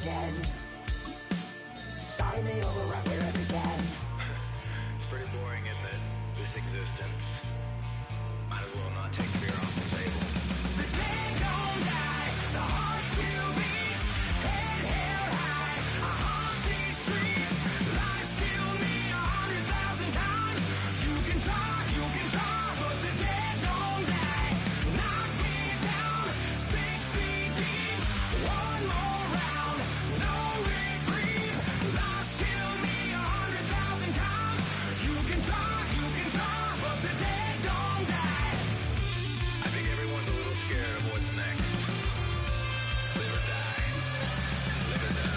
again. Starting me over right where I began. It's pretty boring, isn't it? This existence. Might as well not take fear off the table. The dead don't die, the heart still beats. Head held high, I haunt these streets. Lies kill me 100,000 times. You can try, but the dead don't die. Knock me down, 6 feet deep. One more round, no reprieve. Lies kill me 100,000 times. You can try, but the dead don't die. I think everyone's a little scared of what's next. Live or die. Live or die.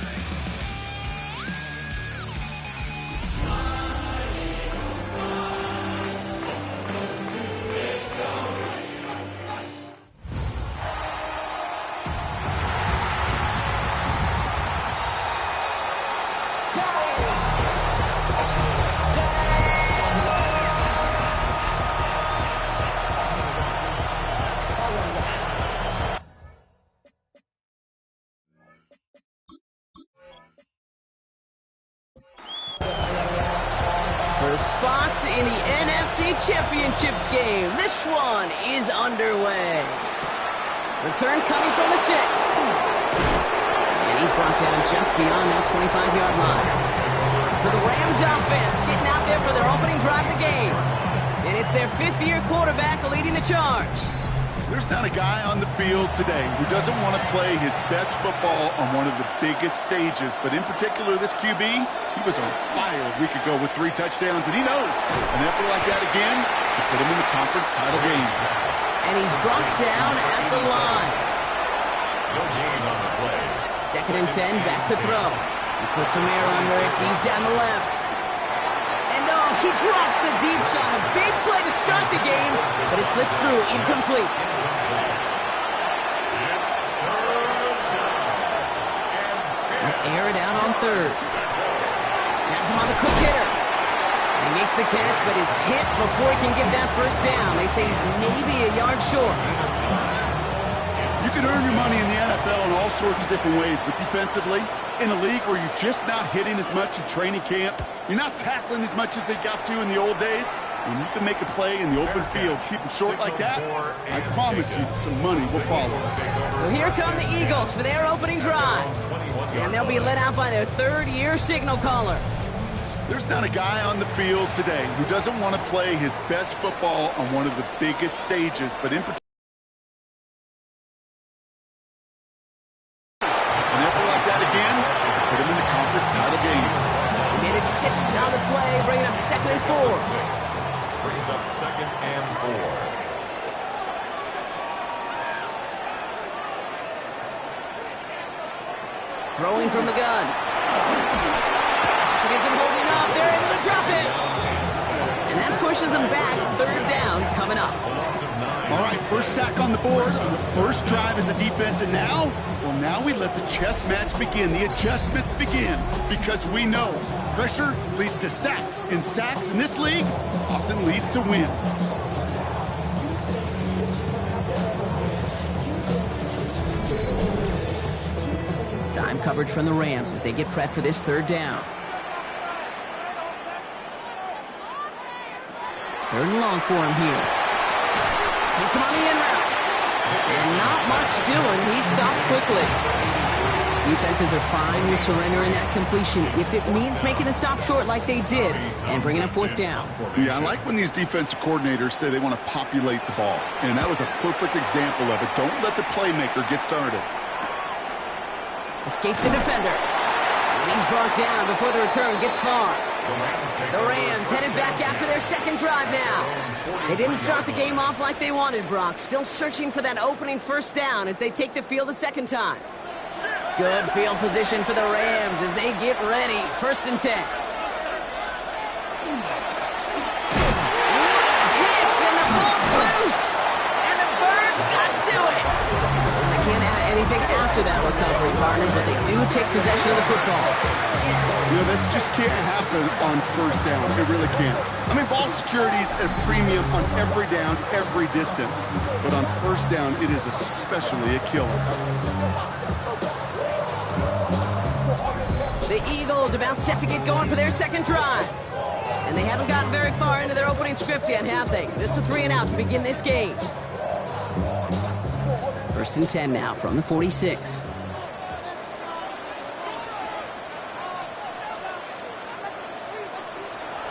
For spots in the NFC Championship game, this one is underway. Return coming from the 6. And he's brought down just beyond that 25-yard line. For the Rams offense, getting out there for their opening drive of the game. And it's their 5th-year quarterback leading the charge. There's not a guy on the field today who doesn't want to play his best football on one of the biggest stages. But in particular, this QB, he was on fire a week ago with 3 touchdowns, and he knows an effort like that again to put him in the conference title game. And he's brought down at the line. No gain on the play. 2nd and 10, back to throw. He puts some air under it, deep down the left. And oh, he drops the deep shot. A big play to start the game, but it slips through, incomplete. Air it out on 3rd. Has him on the quick hitter. And he makes the catch, but is hit before he can get that first down. They say he's maybe a yard short. You can earn your money in the NFL in all sorts of different ways, but defensively, in a league where you're just not hitting as much in training camp, you're not tackling as much as they got to in the old days, when you can make a play in the open field, keep them short like that, I promise you some money will follow. So here come the Eagles for their opening drive. And they'll be led out by their 3rd-year signal caller. There's not a guy on the field today who doesn't want to play his best football on one of the biggest stages, but in particular, an effort like that again, put him in the conference title game. He made it 6 on the play, bringing up 2nd and 4. Brings up 2nd and 4. Throwing from the gun. It isn't holding up. They're able to drop it. And that pushes them back. 3rd down coming up. All right, first sack on the board on the first drive as a defense, and now we let the chess match begin, the adjustments begin, because we know pressure leads to sacks, and sacks in this league often leads to wins. Dime coverage from the Rams as they get prepped for this 3rd down. 3rd and long for him here. Hits him on the in route. And not much doing. He stopped quickly. Defenses are fine with surrendering that completion if it means making the stop short like they did and bringing up 4th down. Yeah, I like when these defensive coordinators say they want to populate the ball. And that was a perfect example of it. Don't let the playmaker get started. Escapes the defender. And he's brought down before the return gets far. The Rams headed back after their 2nd drive now. They didn't start the game off like they wanted, Brock. Still searching for that opening 1st down as they take the field a 2nd time. Good field position for the Rams as they get ready. 1st and 10. Hitch, and the ball's loose. And the Birds got to it. And they can't add anything after that recovery, partner, but they do take possession of the football. You know, this just can't happen on 1st down. It really can't. I mean, ball security's at a premium on every down, every distance. But on 1st down, it is especially a killer. The Eagles about set to get going for their second drive. And they haven't gotten very far into their opening script yet, have they? Just a 3 and out to begin this game. 1st and 10 now from the 46.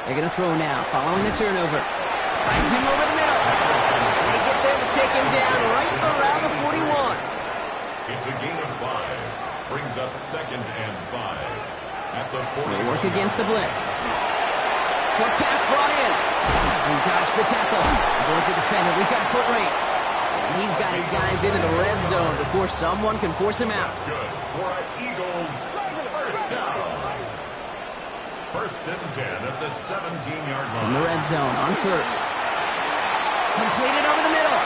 They're going to throw now, following the turnover. Finds him over the middle. They get there to take him down right around the 41. It's a gain of 5. Brings up 2nd and 5. At the 40. They work against the blitz. Short pass brought in. He dodged the tackle. Avoids a defender. We've got a foot race. And he's got his guys into the red zone before someone can force him out. Good for an Eagles first down. 1st and 10 at the 17-yard line. In the red zone on 1st. Completed over the middle.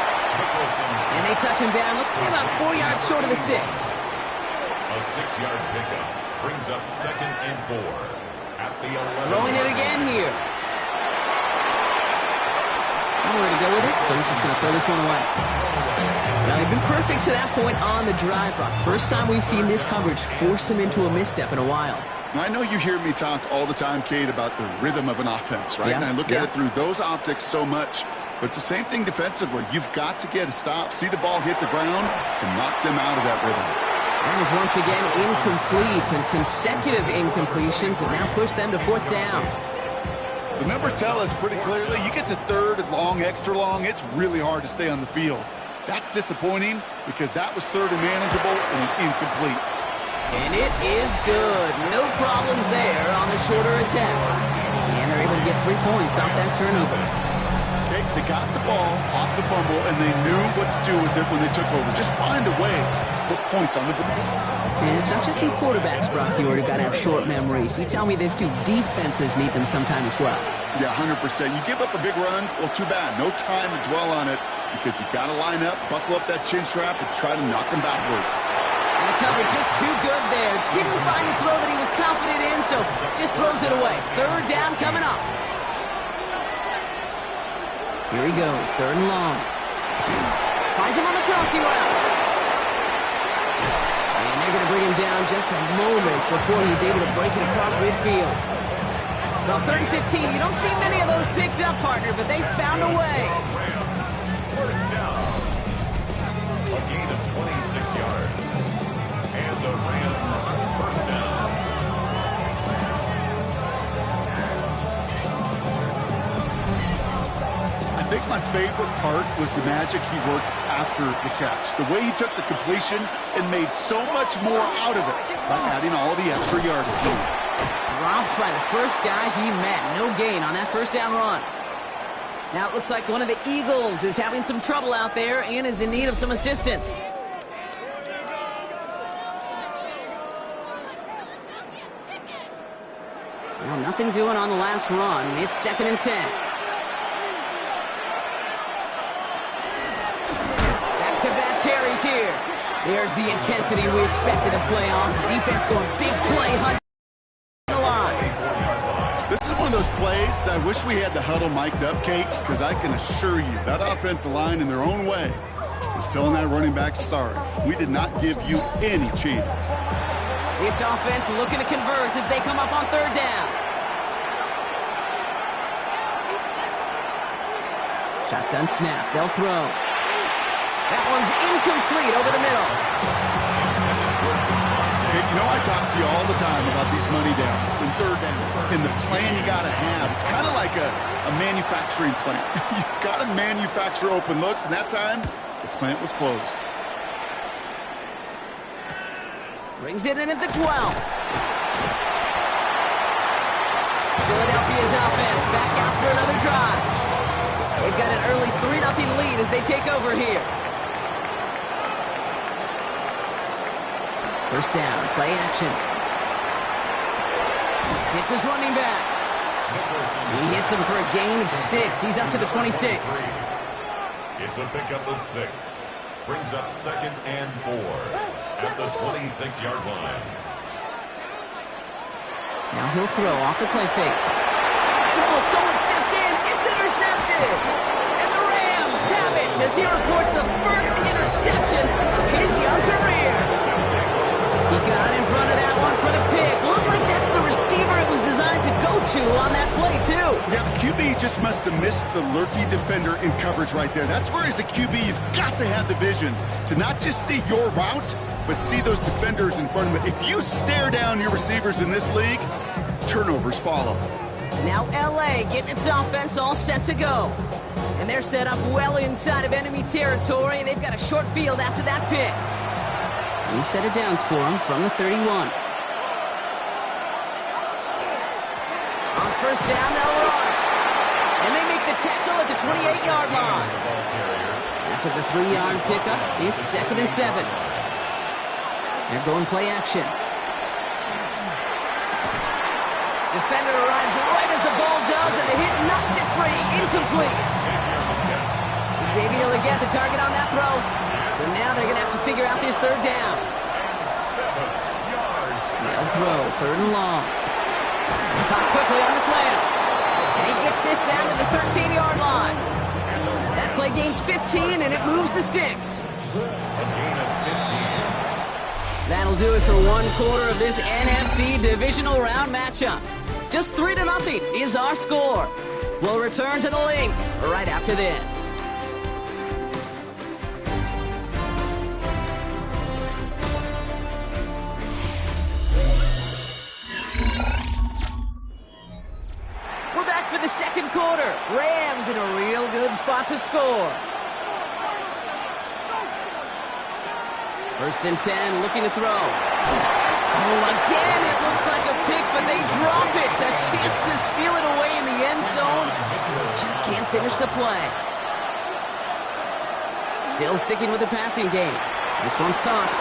And they touch him down. Looks to be about 4 yards short of the 6. A 6-yard pickup brings up 2nd and 4 at the 11. Throwing it again here. Nowhere to go with it, so he's just going to throw this one away. Now, they've been perfect to that point on the drive, Brock. First time we've seen this coverage force him into a misstep in a while. I know you hear me talk all the time, Kate, about the rhythm of an offense, right? Yeah, And I look at it through those optics so much. But it's the same thing defensively. You've got to get a stop, see the ball hit the ground to knock them out of that rhythm. That is once again incomplete, and consecutive incompletions have now pushed them to 4th down. The numbers tell us pretty clearly, you get to 3rd and long, extra long, it's really hard to stay on the field. That's disappointing because that was 3rd and manageable and incomplete. And it is good. No problems there on the shorter attempt. And they're able to get 3 points off that turnover. Okay, they got the ball off the fumble and they knew what to do with it when they took over. Just find a way to put points on the board. And it's not just in quarterbacks, Brock, you already got to have short memories. You tell me this too, defenses need them sometime as well. Yeah, 100%. You give up a big run, well, too bad. No time to dwell on it because you got to line up, buckle up that chin strap, and try to knock them backwards. And the cover just too good there. Didn't find the throw that he was confident in, so just throws it away. 3rd down coming up. Here he goes, 3rd and long. Finds him on the crossing route. And they're going to bring him down just a moment before he's able to break it across midfield. Well, 3rd and 15, you don't see many of those picked up, partner, but they found a way. Rams, first down. A gain of 26 yards. And the Rams, first down. I think my favorite part was the magic he worked after the catch. The way he took the completion and made so much more out of it by adding all the extra yardage. Dropped by the first guy he met. No gain on that 1st down run. Now it looks like one of the Eagles is having some trouble out there and is in need of some assistance. Well, nothing doing on the last run. It's 2nd and 10. Back-to-back carries here. There's the intensity we expected in playoffs. The defense going big play hunt. This is one of those plays that I wish we had the huddle mic'd up, Kate, because I can assure you that offensive line in their own way is telling that running back, sorry, we did not give you any chance. This offense looking to convert as they come up on 3rd down. Shotgun snap, they'll throw. That one's incomplete over the middle. You know, I talk to you all the time about these money downs and 3rd downs and the plan you got to have. It's kind of like a manufacturing plant. You've got to manufacture open looks, and that time, the plant was closed. Brings it in at the 12. Philadelphia's offense back out for another drive. They've got an early 3-0 lead as they take over here. 1st down, play action. Hits his running back. He hits him for a gain of 6. He's up to the 26. It's a pickup of 6. Brings up 2nd and 4 at the 26-yard line. Now he'll throw off the play fake. Oh, someone stepped in. It's intercepted. And the Rams have it as he reports the first interception of his young career. He got in front of that one for the pick. Looked like 2 on that play, too. Yeah, the QB just must have missed the lurky defender in coverage right there. That's where, as a QB, you've got to have the vision to not just see your route, but see those defenders in front of it. If you stare down your receivers in this league, turnovers follow. Now LA getting its offense all set to go. And they're set up well inside of enemy territory. They've got a short field after that pick. New set of downs for them from the 31. On first down, they'll run. And they make the tackle at the 28-yard line. After the 3-yard pickup, it's 2nd and 7. They're going play action. Defender arrives right as the ball does, and the hit knocks it free. Incomplete. Xavier Legette, the target on that throw. So now they're going to have to figure out this 3rd down. They'll throw, 3rd and long. Caught quickly on the slant. And he gets this down to the 13-yard line. That play gains 15, and it moves the sticks. That'll do it for one quarter of this NFC divisional round matchup. Just 3-0 is our score. We'll return to the link right after this. We're back for the second quarter. Rams in a real good spot to score. 1st and 10, looking to throw. Oh, again, it looks like a pick, but they drop it. A chance to steal it away in the end zone. They just can't finish the play. Still sticking with the passing game. This one's caught.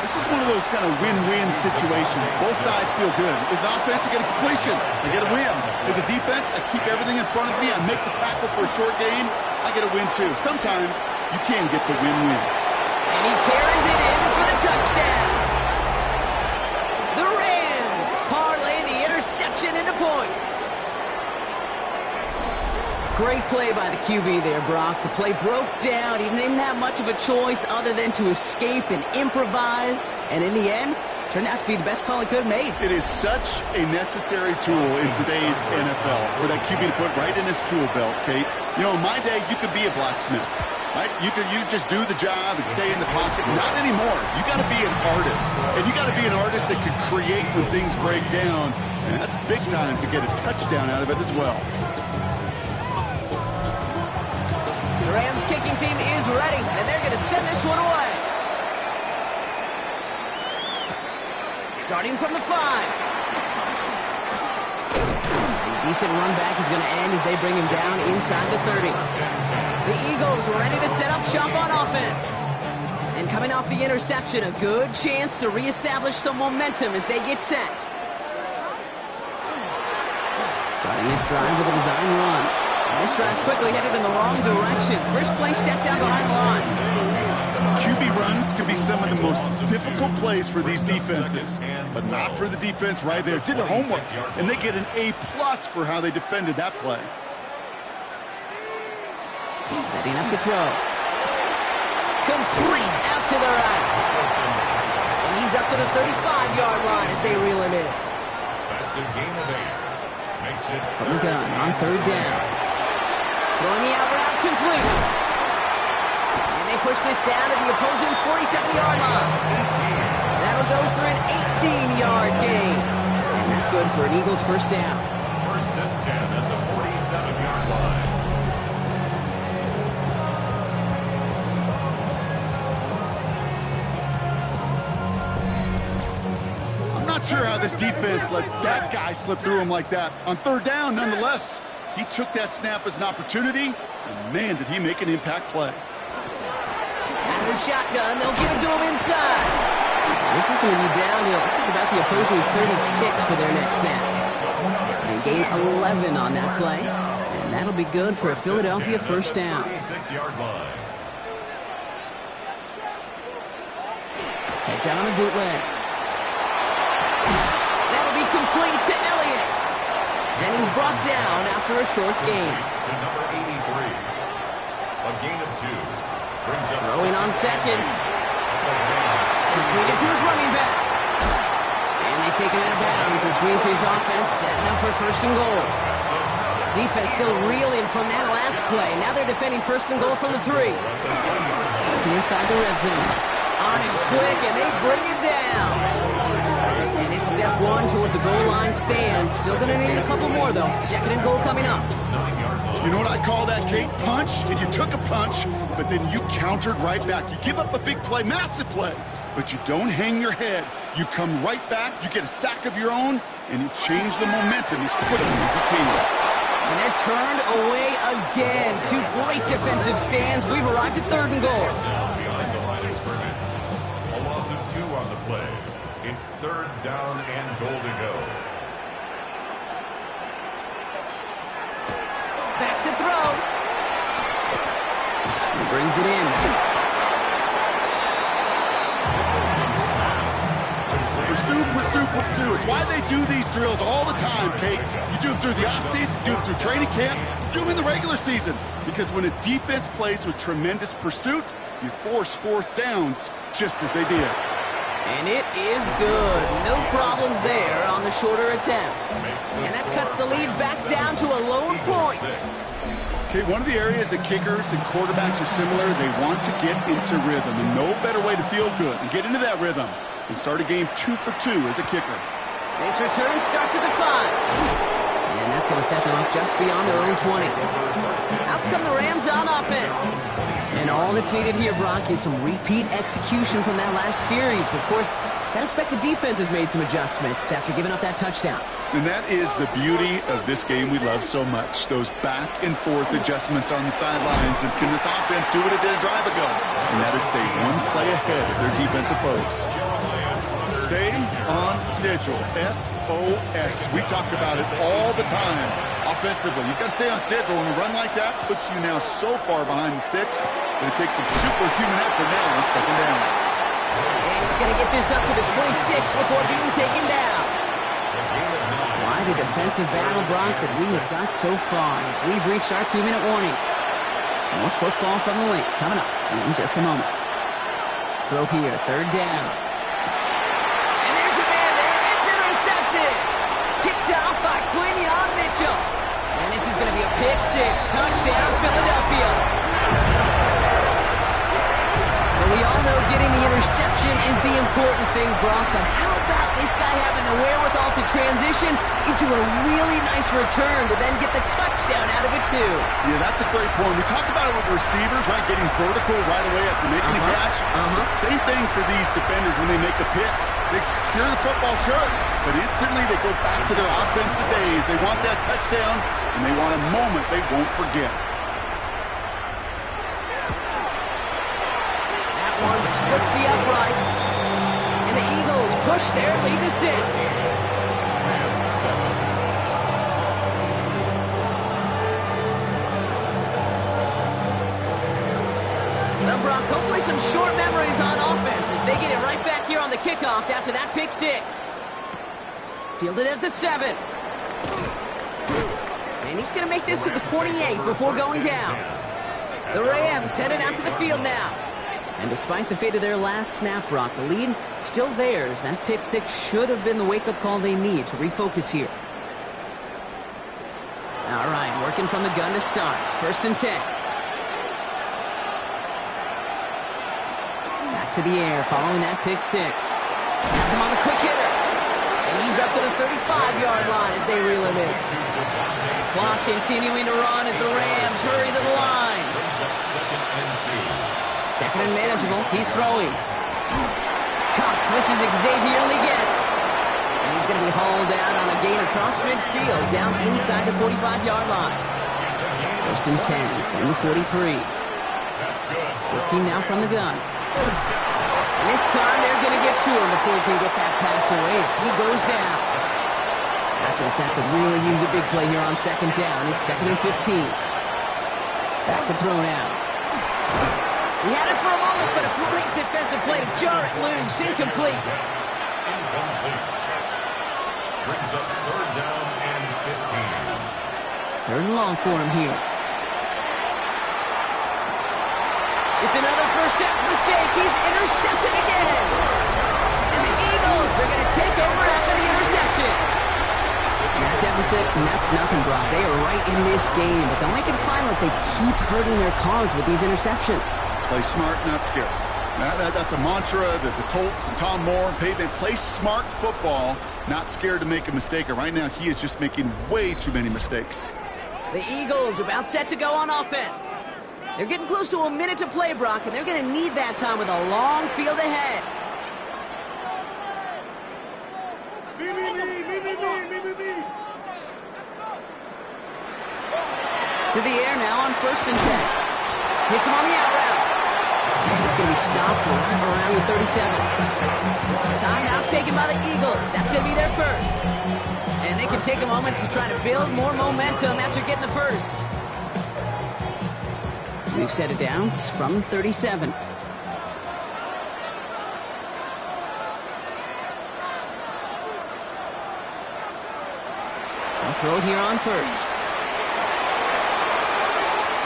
This is one of those kind of win-win situations. Both sides feel good. As an offense, I get a completion. I get a win. As a defense, I keep everything in front of me. I make the tackle for a short gain. I get a win, too. Sometimes you can get to win-win. And he carries it in for the touchdown. The Rams parlay the interception into points. Great play by the QB there, Brock. The play broke down. He didn't have much of a choice other than to escape and improvise. And in the end, turned out to be the best call he could have made. It is such a necessary tool in today's NFL for that QB to put right in his tool belt, Kate. You know, in my day, you could be a blacksmith. Right? You just do the job and stay in the pocket. Not anymore. You got to be an artist. And you got to be an artist that can create when things break down. And that's big time to get a touchdown out of it as well. The Rams kicking team is ready, and they're going to send this one away. Starting from the 5. A decent run back is going to end as they bring him down inside the 30. The Eagles ready to set up shop on offense. And coming off the interception, a good chance to reestablish some momentum as they get set. Starting this drive with a design run. And this drive's quickly headed in the wrong direction. First play set down behind the line. QB runs can be some of the most difficult plays for these defenses, but not for the defense right there. Did their homework, and they get an A+ for how they defended that play. Setting up to throw. Complete out to the right. And he's up to the 35-yard line as they reel him in. That's a gain of 8. Makes it From the gun on 3rd down. Throwing the out route complete. And they push this down to the opposing 47-yard line. That'll go for an 18-yard gain. And that's good for an Eagles first down. 1st and 10 at the 47-yard line. Not sure how this defense let that guy slip through him like that. On 3rd down, nonetheless, he took that snap as an opportunity, and man, did he make an impact play. Out of the shotgun, they'll give it to him inside. This is going to be down to, looks like about the opposing 36 for their next snap. They gain 11 on that play, and that'll be good for a Philadelphia first down. 36-yard line. Heads out on a bootleg. That'll be complete to Elliott. And he's brought down after a short gain. To number 83. A gain of 2. Brings up Throwing on seconds. Completed to his running back. And they take him out of bounds, which means his offense setting up for first and goal. Defense still reeling from that last play. Now they're defending first and goal from the 3. Looking inside the red zone. On him quick, and they bring it down. And it's step 1 towards the goal line stand. Still going to need a couple more, though. Second and goal coming up. You know what I call that, Kate? Punch, and you took a punch, but then you countered right back. You give up a big play, massive play, but you don't hang your head. You come right back, you get a sack of your own, and you change the momentum as quickly as you can. And they're turned away again. 2 great defensive stands. We've arrived at third and goal. Down behind the line of scrimmage. A loss of 2 on the play. It's third down and goal to go. Back to throw. He brings it in. Pursue. It's why they do these drills all the time, Kate. You do them through the offseason, do them through training camp, do them in the regular season. Because when a defense plays with tremendous pursuit, you force 4th downs just as they did. And it is good. No problems there on the shorter attempt. And that cuts the lead back down to a lone point. Okay, one of the areas that kickers and quarterbacks are similar, they want to get into rhythm. And no better way to feel good and get into that rhythm and start a game 2 for 2 as a kicker. This return starts at the 5. And that's going to set them up just beyond their own 20. Out come the Rams on offense. And all that's needed here, Brock, is some repeat execution from that last series. Of course, I'd expect the defense has made some adjustments after giving up that touchdown. And that is the beauty of this game we love so much. Those back and forth adjustments on the sidelines. And can this offense do what it did a drive ago? And that is stay 1 play ahead of their defensive foes. Stay on schedule. SOS. We talk about it all the time. Offensively, you've got to stay on schedule. And a run like that puts you now so far behind the sticks that it takes some superhuman effort now on second down. And he's going to get this up to the 26 before being taken down. Quite a defensive battle, Brock, that we have got so far as we've reached our 2-minute warning. More football from the link coming up in just a moment. Throw here, third down. And there's a man there. It's intercepted. Kicked off by Quinion Mitchell. And this is going to be a pick 6. Touchdown, Philadelphia. But we all know getting the interception is the important thing, Brock. But how about this guy having the wherewithal to transition into a really nice return to then get the touchdown out of it, too? Yeah, that's a great point. We talk about it with receivers, right? Getting vertical right away after making a catch. Same thing for these defenders when they make a pick. They secure the football short, but instantly they go back to their offensive days. They want that touchdown, and they want a moment they won't forget. That one splits the uprights. And the Eagles push their lead to 6. Well, Brock, hopefully some short memories on offense as they get it right back here on the kickoff after that pick 6. Fielded at the 7. And he's going to make this to the 28 before going down. The Rams headed out to the field now. And despite the fate of their last snap, Brock, the lead still theirs. That pick 6 should have been the wake-up call they need to refocus here. All right, working from the gun to start. First and 10. Back to the air following that pick 6. Has him on the quick hitter. And he's up to the 35-yard line as they reel him in. Clock continuing to run as the Rams hurry to the line. Second and manageable. He's throwing. Cuffs. This is Xavier Legette. And he's going to be hauled out on a gain across midfield down inside the 45-yard line. First and 10 from the 43. Working now from the gun. And this time they're going to get to him before he can get that pass away as he goes down. After the sack could really use a big play here on second down. It's second and 15. Back to throw now. He had it for a moment, but a great defensive play to jar it loose. Incomplete. Brings up third down and 15. Third and long for him here. It's another first half mistake. He's intercepted again. And the Eagles Eagles are going to take over after the interception. That deficit, and that's nothing, Brock. They are right in this game, but they'll make it final if they keep hurting their cause with these interceptions. Play smart, not scared. That's a mantra that the Colts and Tom Moore and Peyton play smart football, not scared to make a mistake. And right now, he is just making way too many mistakes. The Eagles about set to go on offense. They're getting close to a minute to play, Brock, and they're going to need that time with a long field ahead. To the air now on 1st and 10. Hits him on the out route. And it's going to be stopped right around the 37. Timeout taken by the Eagles. That's going to be their first. And they can take a moment to try to build more momentum after getting the first. We've set it down from the 37. They'll throw it here on 1st.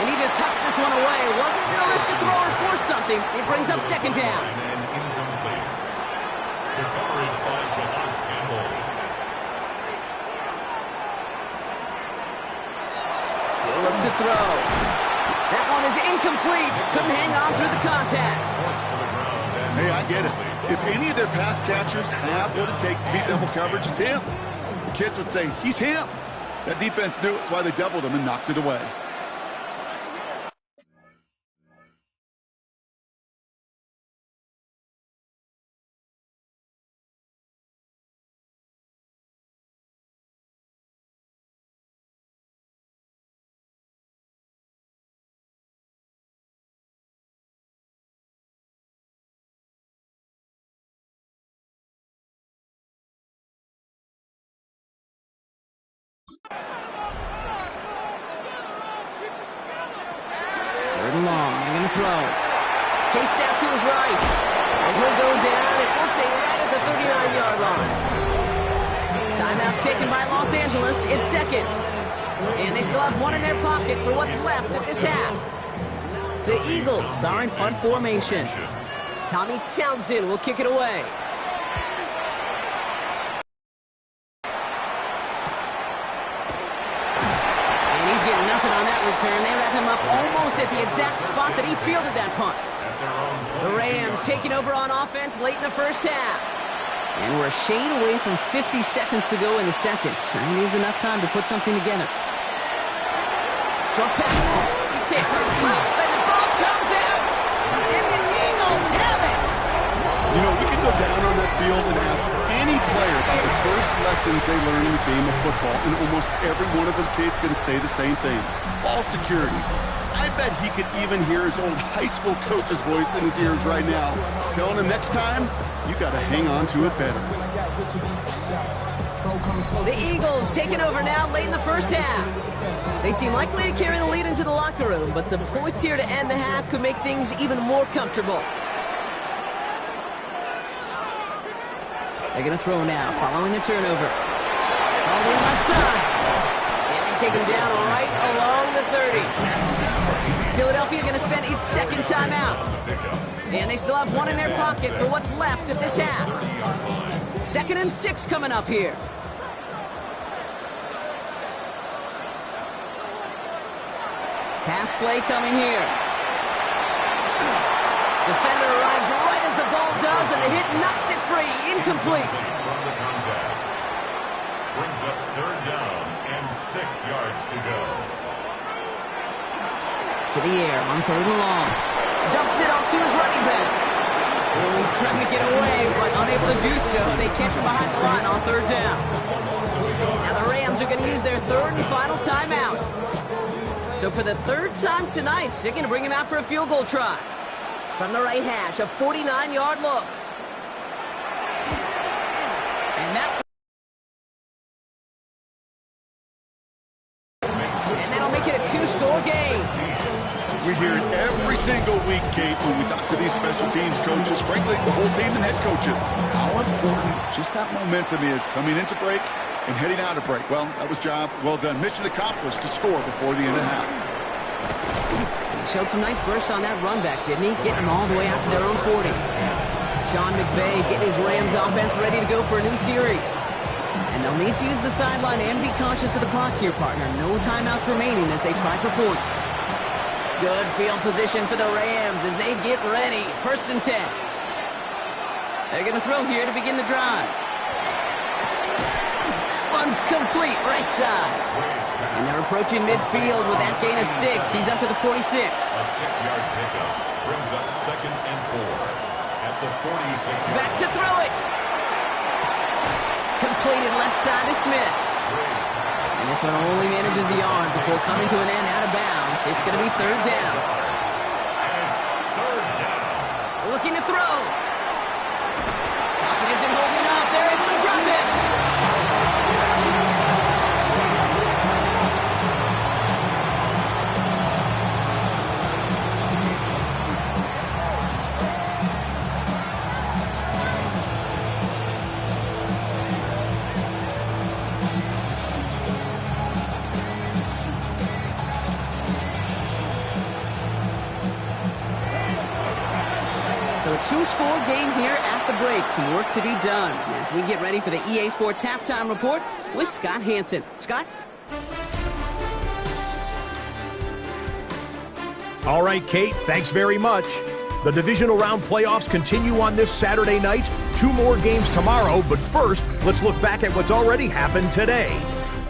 And he just tucks this one away. Wasn't going to risk a throw or force something. It brings up 2nd down. And incomplete. The coverage by Javon Campbell. He'll look to throw. That one is incomplete. Couldn't hang on through the contact. Hey, I get it. If any of their pass catchers have what it takes to beat double coverage, it's him. The kids would say, he's him. That defense knew it. That's why they doubled him and knocked it away. Third and long. They're going to throw. Chased out to his right. And he'll go down, and we'll say right at the 39-yard line. Timeout taken by Los Angeles. It's 2nd. And they still have one in their pocket for what's left of this half. The Eagles are in punt formation. Tommy Townsend will kick it away. He's getting nothing on that return. They wrap him up almost at the exact spot that he fielded that punt. The Rams taking over on offense late in the first half. And we're a shade away from 50 seconds to go in the second. And it is enough time to put something together. Short pass. He takes a pop, and the ball comes out. And the Eagles have it. You know, we could go down on that field and ask any player about the first lessons they learn in the game of football, and almost every one of them kids going to say the same thing. Ball security. I bet he could even hear his old high school coach's voice in his ears right now, telling him next time, you got to hang on to it better. The Eagles taking over now late in the first half. They seem likely to carry the lead into the locker room, but some points here to end the half could make things even more comfortable. They're going to throw now, following the turnover. All the way left side. And they take him down right along the 30. Philadelphia going to spend its 2nd timeout. And they still have one in their pocket for what's left of this half. 2nd and 6 coming up here. Pass play coming here. Defender arrives right as the ball does, and the hit knocks it free. Incomplete. From the contact. Brings up 3rd down and 6 yards to go. To the air on 3rd and long. Dumps it off to his running back. Oh, he's trying to get away, but unable to do so. They catch him behind the line on 3rd down. Now the Rams are going to use their 3rd and final timeout. So for the 3rd time tonight, they're going to bring him out for a field goal try. From the right hash, a 49-yard look. And that'll make it a 2-score game. We hear it every single week, Kate, when we talk to these special teams coaches, frankly, the whole team and head coaches, how important just that momentum is coming into break and heading out of break. Well, that was job well done. Mission accomplished to score before the end of the half. He showed some nice bursts on that run back, didn't he? Getting them all the way out to their own 40. Sean McVay getting his Rams offense ready to go for a new series. And they'll need to use the sideline and be conscious of the clock here, partner. No timeouts remaining as they try for points. Good field position for the Rams as they get ready. 1st and 10. They're going to throw here to begin the drive. That one's complete, right side. And they're approaching midfield with that gain of 6. He's up to the 46. A 6-yard pickup brings up 2nd and 4 at the 46-yard. Back to throw it. Completed left side to Smith. And this one only manages the arm before coming to an end out of bounds. It's going to be 3rd down. And it's 3rd down. Looking to throw. Pocket isn't holding up. They're able to drop it. So a 2-score game here at the break. Some work to be done as we get ready for the EA Sports Halftime Report with Scott Hanson. Scott? All right, Kate, thanks very much. The divisional round playoffs continue on this Saturday night. 2 more games tomorrow, but first, let's look back at what's already happened today.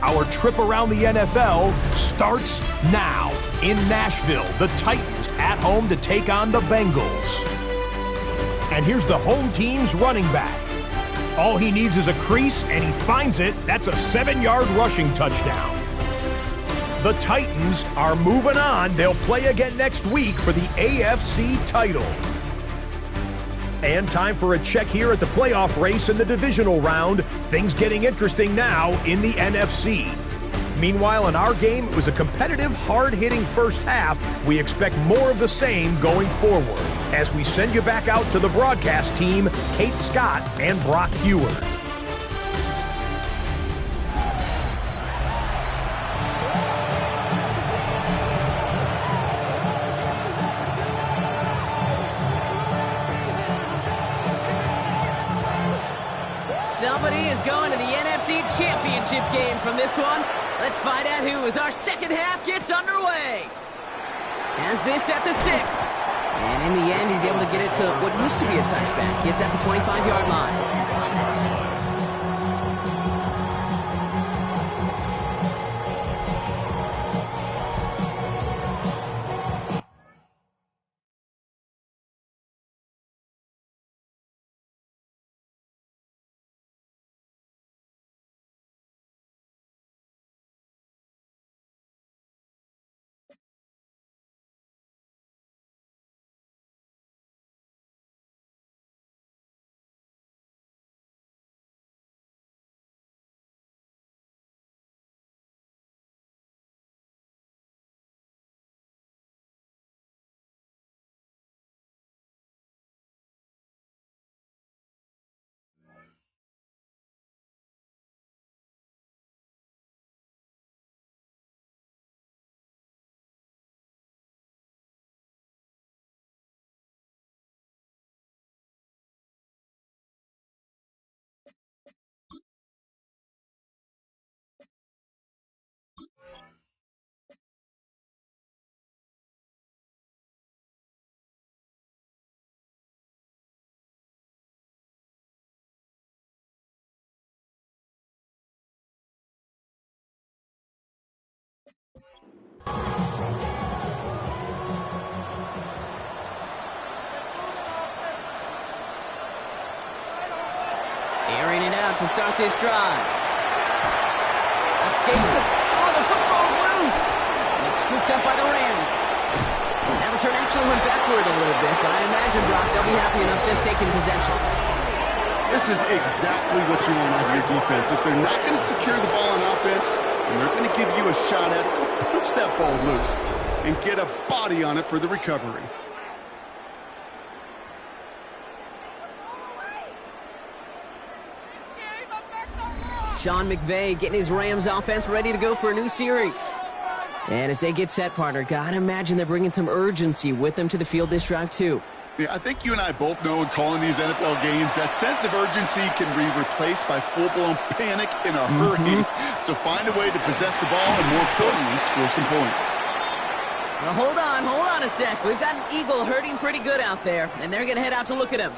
Our trip around the NFL starts now. In Nashville, the Titans at home to take on the Bengals. And here's the home team's running back. All he needs is a crease, and he finds it. That's a 7-yard rushing touchdown. The Titans are moving on. They'll play again next week for the AFC title. And time for a check here at the playoff race in the divisional round. Things getting interesting now in the NFC. Meanwhile, in our game, it was a competitive, hard-hitting first half. We expect more of the same going forward. As we send you back out to the broadcast team, Kate Scott and Brock Heward. Somebody is going to the NFC Championship game from this one. Let's find out who as our second half gets underway. Has this at the 6. And in the end, he's able to get it to what used to be a touchback. It's at the 25-yard line. Airing it out to start this drive. Escapes the... Oh, the football's loose! And it's scooped up by the Rams. That return actually went backward a little bit, but I imagine, Brock, they'll be happy enough just taking possession. This is exactly what you want out of your defense. If they're not going to secure the ball on offense, and they're going to give you a shot at it, punch that ball loose and get a body on it for the recovery. Sean McVay getting his Rams offense ready to go for a new series. And as they get set, partner, gotta imagine they're bringing some urgency with them to the field this drive, too. Yeah, I think you and I both know in calling these NFL games that sense of urgency can be replaced by full-blown panic in a hurry. So find a way to possess the ball and, more importantly, score some points. Well, hold on a sec. We've got an Eagle hurting pretty good out there, and they're going to head out to look at him.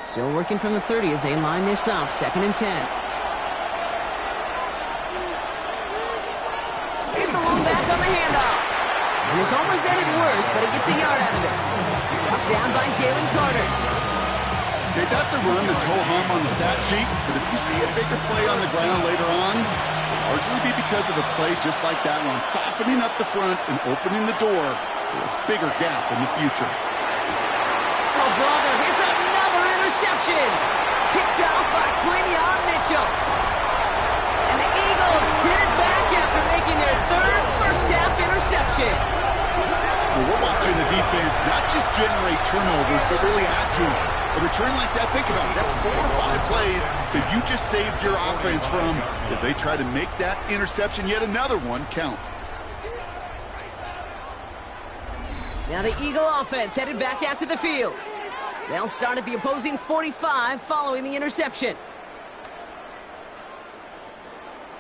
Still working from the 30 as they line this up. 2nd and 10. Here's the long back on the handoff. And this almost ended worse, but he gets a yard out of this. Brought down by Jalen Carter. Okay, that's a run that's ho-hum on the stat sheet, but if you see a bigger play on the ground later on, it'll largely be because of a play just like that one, softening up the front and opening the door for a bigger gap in the future. Oh, brother, it's another interception. Picked off by Quinion Mitchell. And the Eagles get it back after making their 3rd first-half interception. Well, we're watching the defense not just generate turnovers, but really add to them. A return like that, think about it, that's 4 or 5 plays that you just saved your offense from as they try to make that interception, yet another one, count. Now the Eagle offense headed back out to the field. They'll start at the opposing 45 following the interception.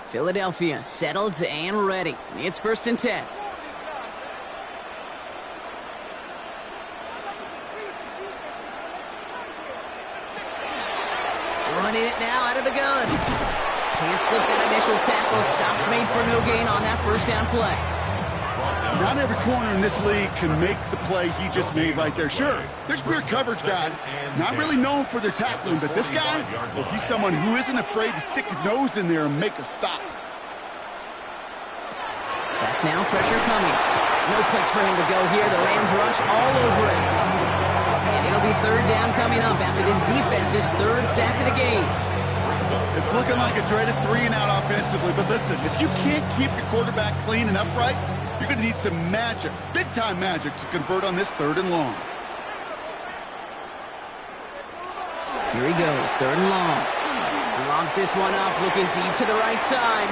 Philadelphia settled and ready. It's 1st and 10. Running it now out of the gun. Can't slip that initial tackle. Stops made for no gain on that 1st down play. Not every corner in this league can make the play he just made right there. Sure, there's pure coverage guys, not really known for their tackling, but this guy, well, he's someone who isn't afraid to stick his nose in there and make a stop. Back now, pressure coming. No place for him to go here. The Rams rush all over him. And it'll be 3rd down coming up after this defense's 3rd sack of the game. It's looking like a dreaded 3-and-out offensively, but listen, if you can't keep your quarterback clean and upright, you're going to need some magic, big-time magic, to convert on this 3rd and long. Here he goes, 3rd and long. He logs this one up, looking deep to the right side.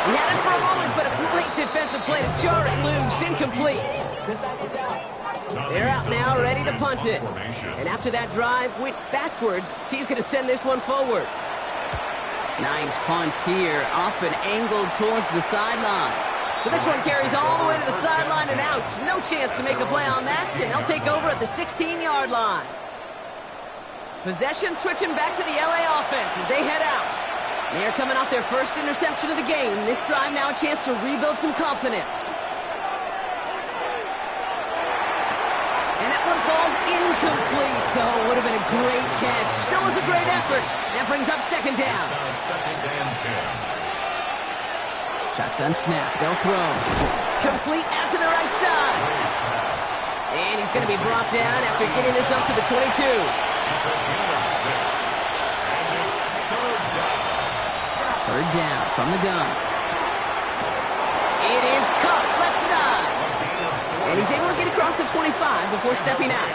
He had it for a moment, but a great defensive play to jar it loose, incomplete. They're out now, ready to punt it. And after that drive went backwards, he's going to send this one forward. Nice punt here, up and angled towards the sideline. So this one carries all the way to the sideline and out. No chance to make a play on that, and they'll take over at the 16-yard line. Possession switching back to the LA offense as they head out. They're coming off their 1st interception of the game. This drive now a chance to rebuild some confidence. And that one falls incomplete. So it would have been a great catch. Still was a great effort. That brings up 2nd down. 2nd and 10. Shotgun snap. They'll throw. Complete out to the right side. And he's going to be brought down after getting this up to the 22. It's a gain of 6. And it's 3rd down. 3rd down from the gun. It is cut left side. And he's able to get across the 25 before stepping out.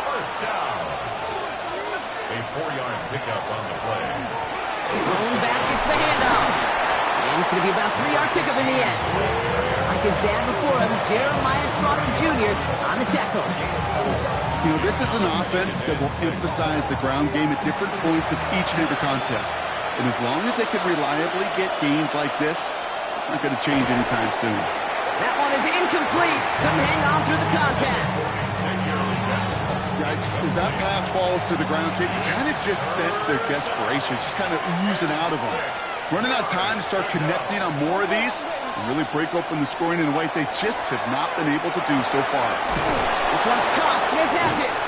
1st down. A 4-yard pickup on the play. Thrown back, gets the handoff. And it's going to be about a 3-yard pickup in the end. Like his dad before him, Jeremiah Trotter Jr. on the tackle. You know, this is an offense that will emphasize the ground game at different points of each and every contest. And as long as they can reliably get gains like this, it's not going to change anytime soon. That one is incomplete. Couldn't hang on through the contact. Yikes. As that pass falls to the ground, Kate, you kind of just sense their desperation, just kind of oozing out of them. Running out of time to start connecting on more of these and really break open the scoring in a way they just have not been able to do so far. This one's caught. Smith has it.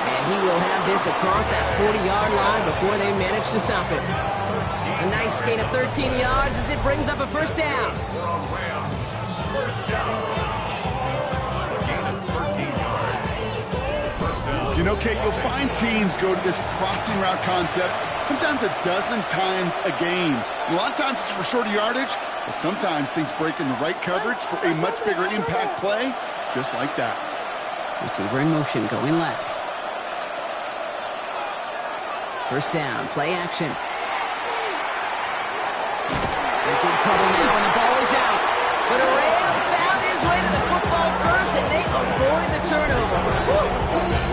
And he will have this across that 40-yard line before they manage to stop it. A nice gain of 13 yards as it brings up a 1st down. You know, Kate, you'll find teams go to this crossing route concept sometimes a dozen times a game. A lot of times it's for shorter yardage, but sometimes things break in the right coverage for a much bigger impact play, just like that. Receiver in motion, going left. 1st down, play action. trouble now, and the ball is out. But a Ram found his way to the football first, and they avoid the turnover. Well,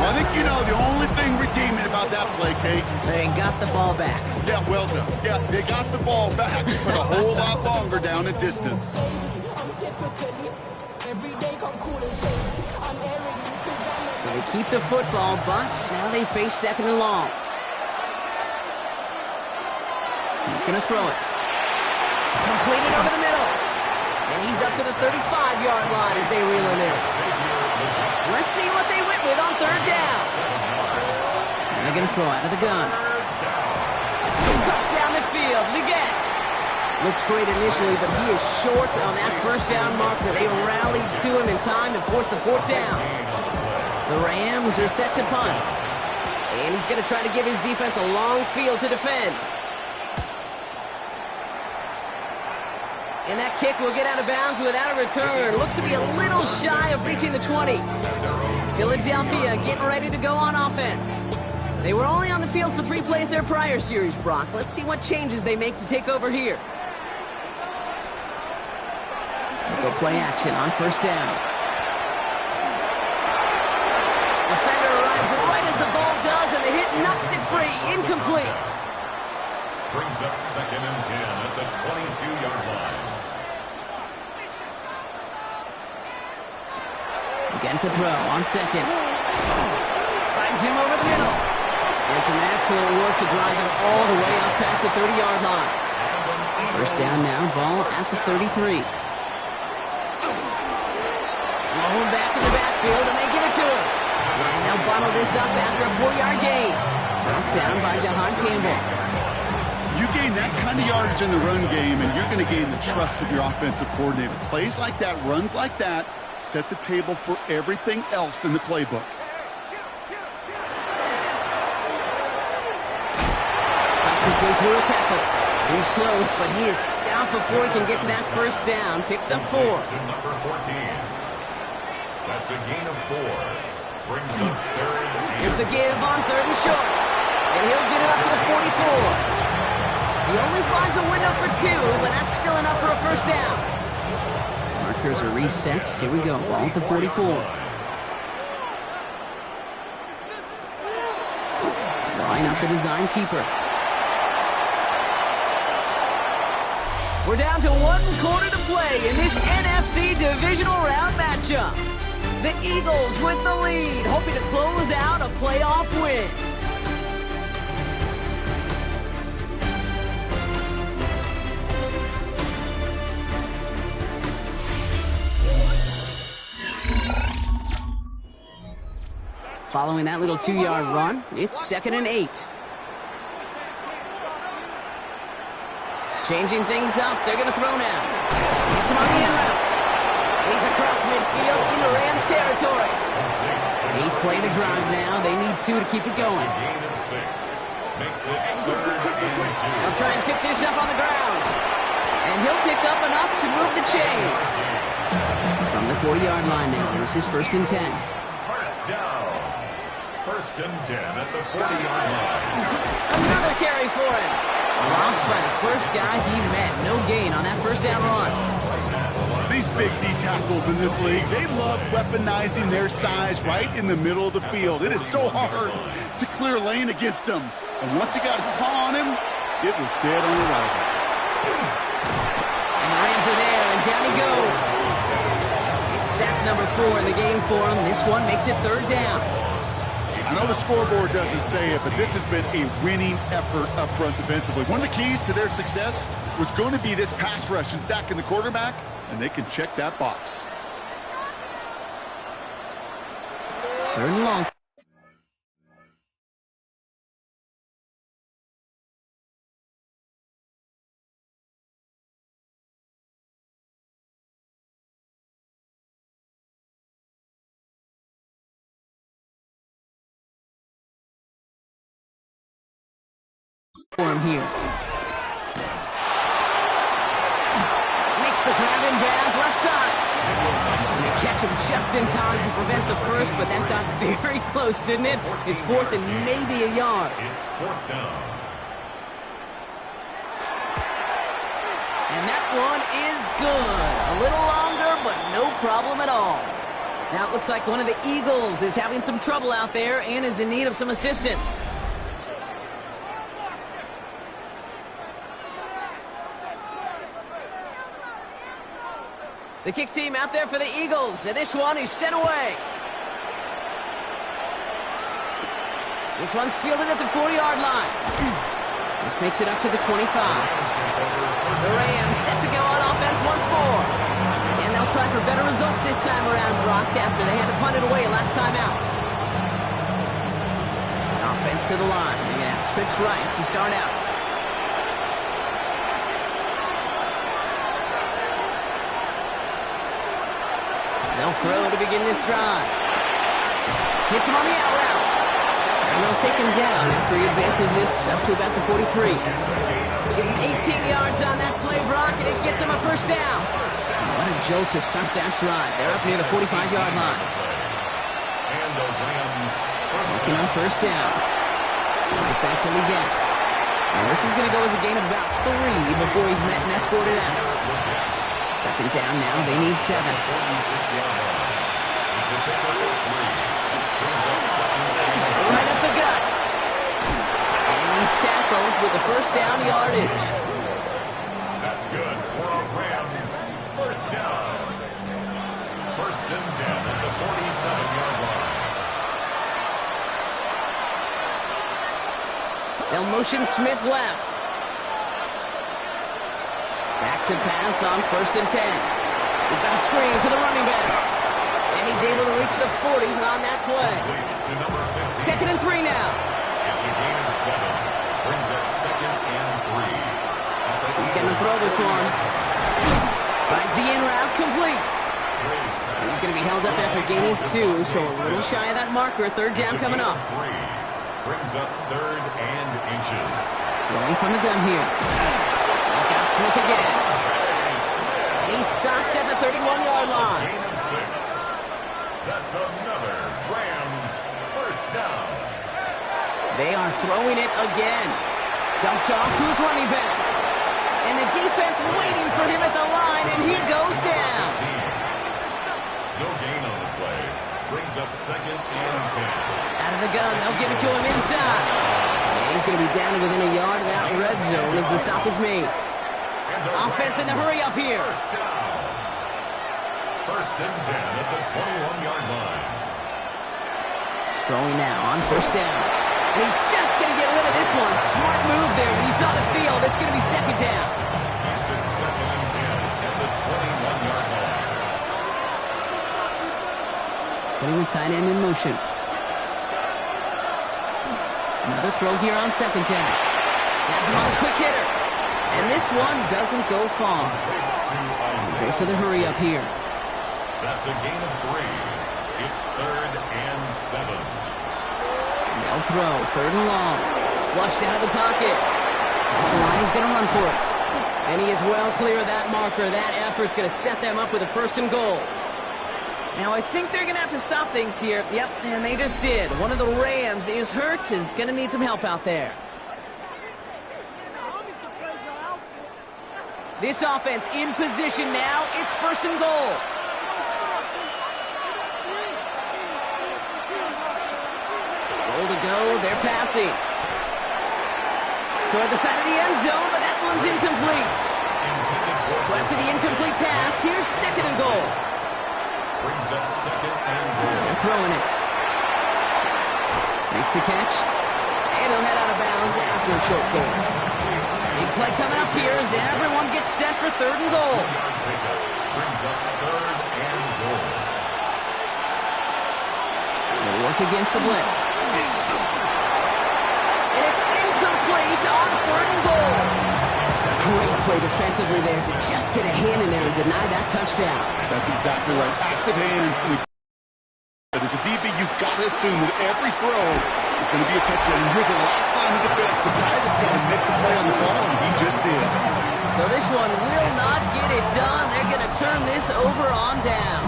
I think you know the only thing redeeming about that play, Kate. They got the ball back. Yeah, well done. Yeah, they got the ball back, but a whole lot longer down in distance. So they keep the football, but now they face second and long. He's going to throw it. Completed over the middle. And he's up to the 35-yard line as they reel him in. Let's see what they went with on third down. And they're going to throw out of the gun. Cut down the field. Leggett. Looked great initially, but he is short on that first down marker. They rallied to him in time to force the fourth down. The Rams are set to punt. And he's going to try to give his defense a long field to defend. And that kick will get out of bounds without a return. Looks to be a little shy of reaching the 20. Philadelphia getting ready to go on offense. They were only on the field for 3 plays their prior series, Brock. Let's see what changes they make to take over here. Go play action on first down. Defender arrives right as the ball does, and the hit knocks it free. Incomplete. Brings up 2nd and 10 at the 22-yard line. Again to throw on second. Finds him over the middle. And some excellent work to drive him all the way up past the 30-yard line. First down now, ball at the 33. Mahone back in the backfield, and they give it to him. And they'll bottle this up after a 4-yard gain. Brought down by Jahan Campbell. You gain that kind of yardage in the run game, and you're going to gain the trust of your offensive coordinator. Plays like that, runs like that, set the table for everything else in the playbook. Cuts his way through a tackle. He's close, but he is stopped before he can get to that first down. Picks up 4. To number 14. That's a gain of 4. Brings up 3rd and 8. Here's the give on 3rd and short. And he'll get it up to the 44. He only finds a window for 2, but that's still enough for a first down. Markers are reset. Here we go. Ball at the 44. Drawing up the design keeper. We're down to 1 quarter to play in this NFC divisional round matchup. The Eagles with the lead, hoping to close out a playoff win. Following that little 2-yard run, it's 2nd and 8. Changing things up, they're going to throw now. It's him on the in route. He's across midfield into Rams territory. 8th play to drive now. They need 2 to keep it going. Gain of 6. Makes it 3rd and 2. They'll try and pick this up on the ground. And he'll pick up enough to move the chains. From the 40-yard line now, this is 1st and 10. First down. 1st and 10 at the 40-yard line. Another carry for him. Dropped by the first guy he met. No gain on that first down run. These big D tackles in this league, they love weaponizing their size right in the middle of the field. It is so hard to clear lane against them. And once he got his paw on him, it was dead on arrival. And the Rams are there, and down he goes. It's sack number 4 in the game for him. This one makes it 3rd down. I know the scoreboard doesn't say it, but this has been a winning effort up front defensively. One of the keys to their success was going to be this pass rush and sacking the quarterback, and they can check that box. 3rd and long. For him here. Makes the grab in bounds left side. And they catch him just in time to prevent the first, but that got very close, didn't it? It's 4th and maybe a yard. It's 4th down. And that one is good. A little longer, but no problem at all. Now it looks like one of the Eagles is having some trouble out there and is in need of some assistance. The kick team out there for the Eagles, and this one is sent away. This one's fielded at the 4-yard line. This makes it up to the 25. The Rams set to go on offense once more. And they'll try for better results this time around, Brock, after they had to punt it away last time out. Offense to the line. They're going to have trips right to start out. They'll throw to begin this drive. Hits him on the out route. And they'll take him down after he advances this up to about the 43. Give him 18 yards on that play, Brock, and it gets him a first down. What a jolt to start that drive. They're up near the 45-yard line. And the Rams Looking on first down. Right back to Leggett. And this is going to go as a gain of about 3 before he's met and escorted out. Second down now. They need 7. 46-yard line. It's a pickup of 3. Brings up second and Right up the gut. And he's tackled with the first down yardage. That's good for a Rams first down. First and 10 at the 47-yard line. They'll motion Smith left. Back to pass on first and 10. We've got a screen to the running back. And he's able to reach the 40 on that play. To number 15. Second and 3 now. It's a gain of 7. Brings up second and 3. He's going to throw this one. Finds the in route complete. He's going to be held up after gaining 2, so a little shy of that marker. Third down coming up. 3. Brings up third and inches. Throwing from the gun here. He's got Smith again. And he's stopped at the 31-yard line. Gain of 6. That's another Rams first down. They are throwing it again. Dumped off to his running back. And the defense waiting for him at the line, and he goes down. No gain on the play. Brings up second and 10. Out of the gun, they'll give it to him inside. And he's going to be down to within a yard of that red zone as the stop is made. Offense in the hurry up here. First down. First and 10 at the 21-yard line. Throwing now on first down. And he's just going to get rid of this one. Smart move there. When you saw the field, it's going to be second down. Makes it second and 10 at the 21-yard line. Putting the tight end in motion. Another throw here on second down. Has him on a quick hitter. And this one doesn't go far. Goes to the hurry up here. That's a gain of 3. It's third and 7. They'll throw. Third and long. Flushed out of the pocket. As the line is going to run for it. And he is well clear of that marker. That effort's going to set them up with a first and goal. Now, I think they're going to have to stop things here. Yep, and they just did. One of the Rams is hurt. Is going to need some help out there. This offense in position now. It's first and goal. Goal to go. They're passing. Toward the side of the end zone, but that one's incomplete. So after the incomplete pass, here's second and goal. Brings up second and goal. They're throwing it. Makes the catch. And he'll head out of bounds after a short gain. Big play coming up here as everyone gets set for third and goal. Brings up third and goal. They work against the blitz. And it's incomplete on third and goal. Great play defensively there to just get a hand in there and deny that touchdown. That's exactly right. Active hands. But as a DB, you've got to assume that every throw is going to be a touchdown. And you're the last line of defense, the guy that's going to make the play on the ball, and he just did. So this one will not get it done. They're going to turn this over on down.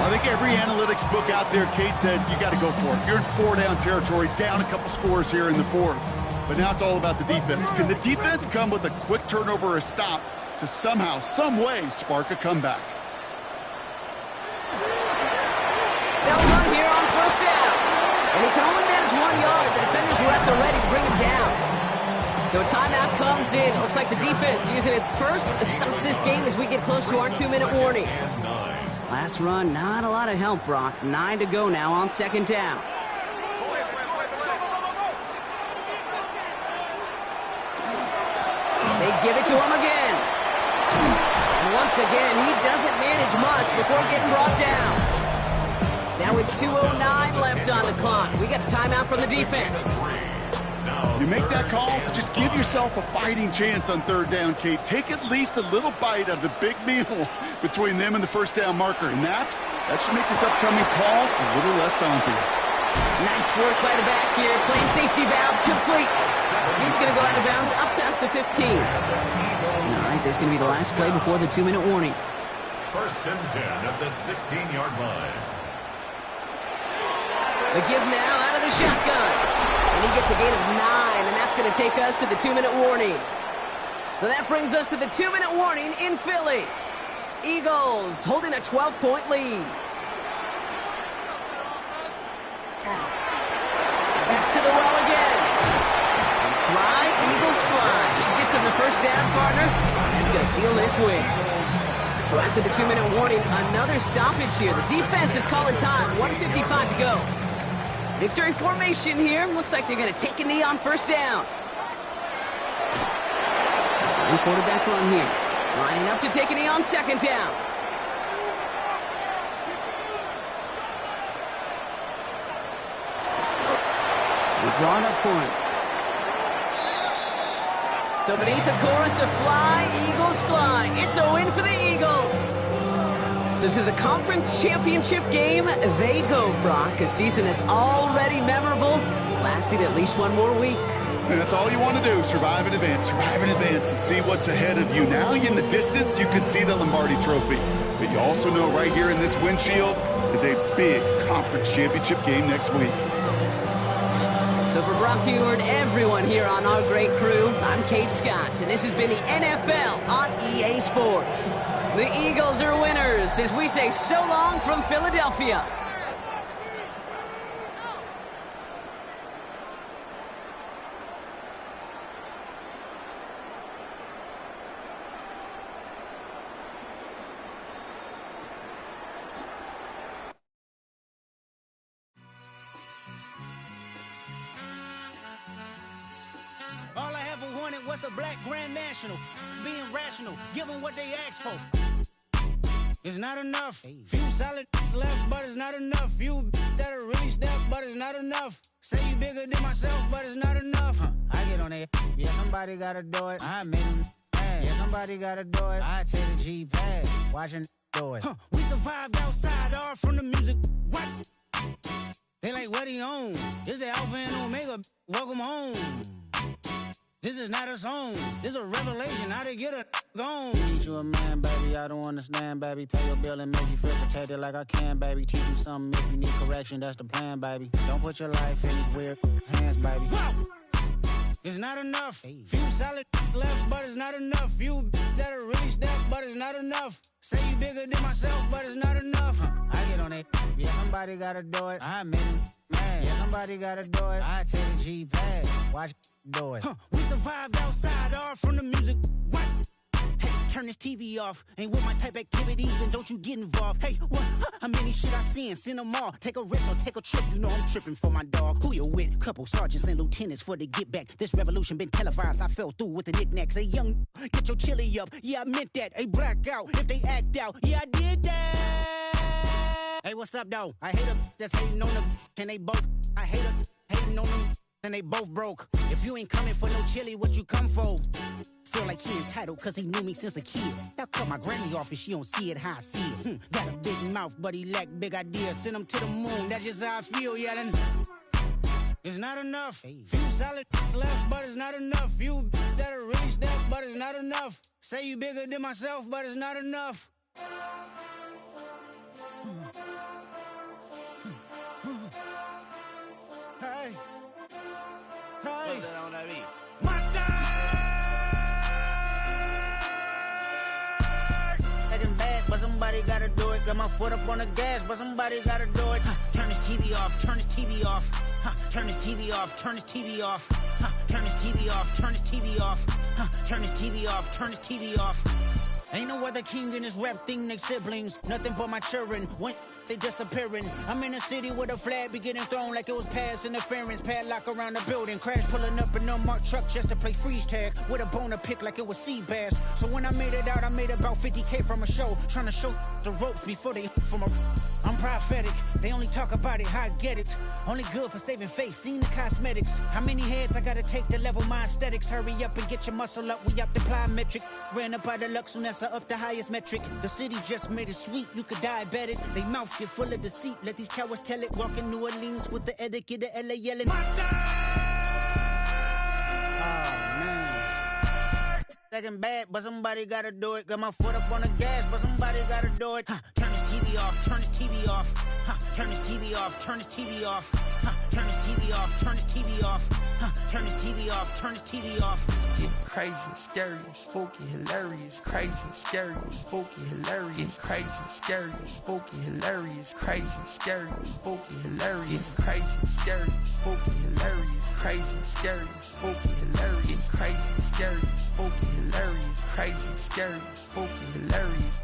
I think every analytics book out there, Kate said, you got to go for it. You're in 4-down territory, down a couple scores here in the fourth. But But now it's all about the defense. Can the defense come with a quick turnover or a stop to somehow, some way, spark a comeback? They'll run here on first down. And he can only manage 1 yard. The defenders were at the ready to bring him down. So a timeout comes in. Looks like the defense using its first stops this game as we get close to our 2-minute warning. Last run, not a lot of help, Brock. 9 to go now on second down. They give it to him again. And once again, he doesn't manage much before getting brought down. Now with 2:09 left on the clock, we got a timeout from the defense. You make that call to just give yourself a fighting chance on third down, Kate. Take at least a little bite out of the big meal between them and the first down marker. And that should make this upcoming call a little less daunting. Nice work by the back here. Playing safety valve complete. He's going to go out of bounds up past the 15. All right, there's going to be the last play before the 2-minute warning. First and 10 at the 16-yard line. The give now out of the shotgun. And he gets a gain of 9, and that's going to take us to the 2-minute warning. So that brings us to the 2-minute warning in Philly. Eagles holding a 12-point lead. Back to the well again. And fly, Eagles fly. He gets him the first down, partner. That's going to seal this win. So after the 2-minute warning, another stoppage here. The defense is calling time. 1:55 to go. Victory formation here. Looks like they're going to take a knee on first down. Second quarterback run here. Lining up to take a knee on second down. We're drawn up for him. So beneath the chorus of fly, Eagles fly. It's a win for the Eagles. So to the conference championship game, they go, Brock. A season that's already memorable, lasting at least one more week. And that's all you want to do, survive in advance, and see what's ahead of you. Now in the distance, you can see the Lombardi Trophy. But you also know right here in this windshield is a big conference championship game next week. So for Brock Huard, everyone here on our great crew, I'm Kate Scott, and this has been the NFL on EA Sports. The Eagles are winners as we say so long from Philadelphia. All I ever wanted was a black Grand National. Being rational, give them what they ask for. It's not enough. Few solid left, but it's not enough. Few that'll really step, but it's not enough. Say you bigger than myself, but it's not enough. I get on it. Yeah, somebody gotta do it. I made them mad. Yeah, somebody gotta do it. I take the G-pad. Watching do it. We survived outside, all from the music. What? They like, what he on? This the Alpha and Omega. Welcome home. This is not a song. This is a revelation. How to get a gone. Teach you a man, baby. I don't understand, baby. Pay your bill and make you feel protected like I can, baby. Teach you something if you need correction. That's the plan, baby. Don't put your life in these weird hands, baby. Whoa! It's not enough. Few solid left, but it's not enough. Few that'll really step, but it's not enough. Say you bigger than myself, but it's not enough. I get on it. Yeah, somebody gotta do it. I made him mad. Yeah, somebody gotta do it. I take the G-pad. Watch do it. We survived outside, all from the music. What? Hey, turn this TV off. Ain't with my type activities, then don't you get involved. Hey, what? How many shit I seen? Send them all. Take a risk or take a trip. You know I'm tripping for my dog. Who you with? Couple sergeants and lieutenants for the get back. This revolution been televised. I fell through with the knickknacks. Hey, young, get your chili up. Yeah, I meant that. Hey, black out if they act out. Yeah, I did that. Hey, what's up, though? I hate them that's hating on them, and they both. I hate them hating on them, and they both broke. If you ain't coming for no chili, what you come for? Feel like he entitled cause he knew me since a kid. Now cut my granny off if she don't see it how I see it. Got a big mouth, but he lack big ideas. Send him to the moon, that's just how I feel, yelling. It's not enough. Few solid left, but it's not enough. Few that'll really step, but it's not enough. Say you bigger than myself, but it's not enough. Hey. Hey. Put that on that beat. somebody gotta do it. Got my foot up on the gas, but somebody gotta do it. Turn this TV off, turn this TV off. Turn this TV off, turn this TV off. Turn this TV off, turn this TV off. Turn this TV off, turn this TV off. Ain't no other king in this rap thing, they siblings. Nothing but my children. When they disappearing. I'm in a city with a flag be getting thrown like it was past interference. Padlock around the building. Crash pulling up in an unmarked truck just to play freeze tag. With a bone to pick like it was sea bass. So when I made it out, I made about 50K from a show. Trying to show the ropes before they from a... I'm prophetic. They only talk about it, how I get it. Only good for saving face, seen the cosmetics. How many heads I gotta take to level my aesthetics? Hurry up and get your muscle up, we up the plyometric. Ran up by the Lux, soon as I up the highest metric. The city just made it sweet, you could diabetic. They mouth get full of deceit, let these cowards tell it. Walk in New Orleans with the etiquette of LA yelling. Monster! Second bad, but somebody gotta do it. Got my foot up on the gas, but somebody gotta do it. Turn this TV off, turn this TV off. Turn this TV off, turn this TV off. Turn this TV off, turn this TV off. Turn this TV off, turn this TV off. It's crazy, scary, spooky, hilarious. Crazy, scary, spooky, hilarious. Crazy, scary, spooky, hilarious. Crazy, scary, spooky, hilarious. Crazy, scary, spooky, hilarious. Crazy, scary, spooky, hilarious. Crazy, scary, spooky, hilarious. Crazy, scary, spooky, hilarious.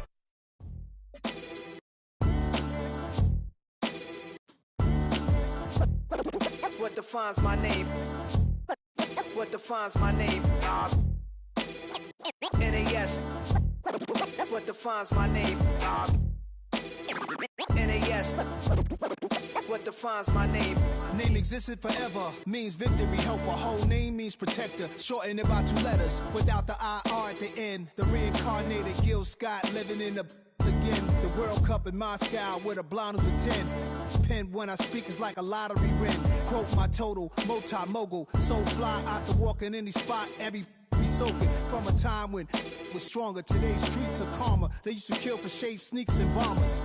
What defines my name? What defines my name? NAS. What defines my name? NAS. What defines my name? Name existed forever, means victory, helper. Whole name means protector, shortened it by 2 letters. Without the IR at the end, the reincarnated Gil Scott living in the again. The World Cup in Moscow with a blonde who's a 10. Pen when I speak is like a lottery win. Quote my total, multi-mogul. So fly out the walk in any spot, every be soaking. From a time when was stronger, today's streets are calmer. They used to kill for shade sneaks and bombers.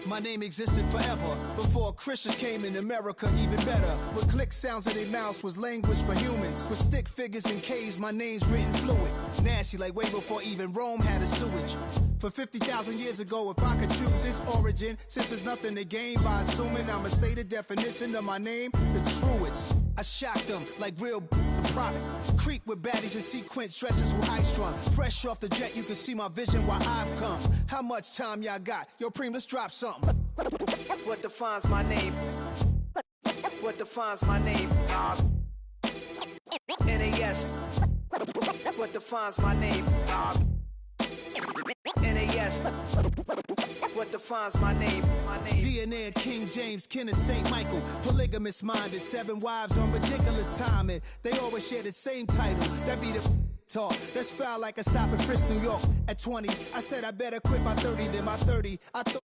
My name existed forever. Before Christians came in America, even better. With click sounds in their mouths was language for humans. With stick figures and K's, my name's written fluid. Nasty like way before even Rome had a sewage. For 50,000 years ago, if I could choose its origin, since there's nothing to gain by assuming I'ma say the definition of my name, the truest. I shocked them like real product. Creep with baddies in sequence, dresses with high strung. Fresh off the jet, you can see my vision where I've come. How much time y'all got? Yo, Preem, let's drop something. What defines my name? What defines my name? NAS. What defines my name? NAS. What defines my name? DNA of King James, kin of St. Michael. Polygamous minded, 7 wives on ridiculous timing. They always share the same title. That be the talk. That's foul like a stop in Frisk, New York. At 20, I said I better quit by 30. Then by 30, I thought